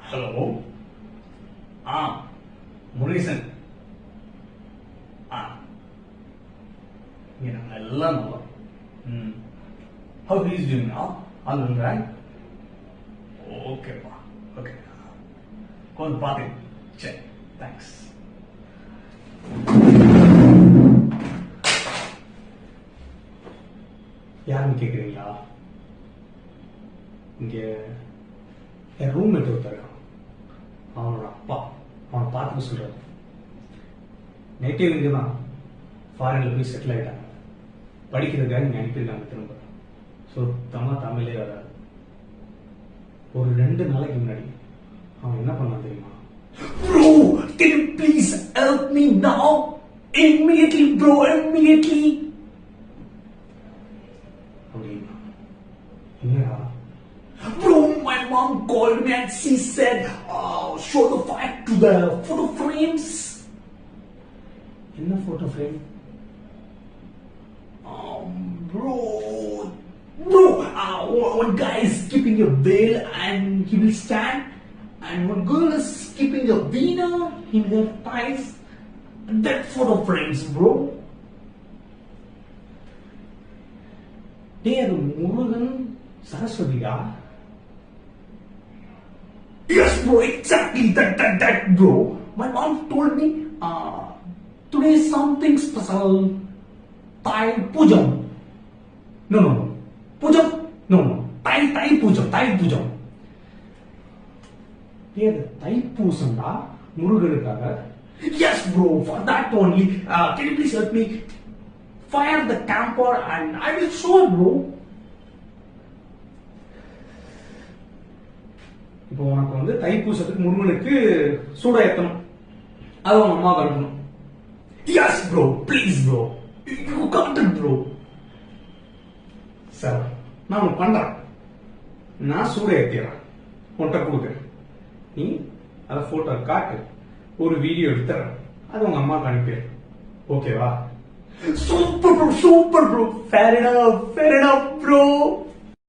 Hello. Murugesan. இங்க நாங்க எல்லாம் நல்லா. How he is doing now? All right? ஓகேப்பா. ஓகே. கொஞ்சம் பாத்து. சரி. தேங்க்ஸ். யாருன்னு கேக்குறீங்களா? இங்க என் ரூம்மேட் ஒருத்தர் இருக்கான். அவனோட அப்பா அவனை பார்த்துக்க சொல்றாரு. நேட்டிவ் இங்கே தான், ஃபாரின்ல போய் செட்டில் ஆயிட்டாங்க. படிக்கிறதுக்காக இங்கே அனுப்பியிருக்காங்க திரும்ப. சுத்தமா தமிழே வராது. ஒரு 2 நாளைக்கு முன்னாடி அவன் என்ன பண்ணான் தெரியுமா? Bro, can you please help me now? Immediately, bro, immediately. அப்படின்னா என்னடா? Bro, my mom called me and she said, show the file to the photo frames. என்ன photo frame? Bro, one guy is keeping a veil and he will stand, and one girl is keeping a veena in her thighs. That photo frames, bro. Hey, Murugan Saraswatiya. Yes, bro, exactly that, bro. My mom told me today is something special. Thai Pujam. No. Pujam? No. Thai Pujam. Hey, the Thai Pujam da Muruganukaga. Yes, bro, for that only. Can you please help me fire the camper and I will show it, bro. இப்போ உனக்கு வந்து தைப்பூசத்துக்கு முருகனுக்கு சூட ஏத்தணும். அது உங்க அம்மா கட்டணும். Yes bro, please bro, you can't it bro. Sir, நான் உனக்கு பண்றேன். நான் சூட ஏத்திடுறேன், உன்கிட்ட கொடுக்குறேன். நீ அதை போட்டோ காட்டு, ஒரு வீடியோ எடுத்துறேன், அது உங்க அம்மாவுக்கு அனுப்பிடு. ஓகேவா? Super bro, fair enough bro.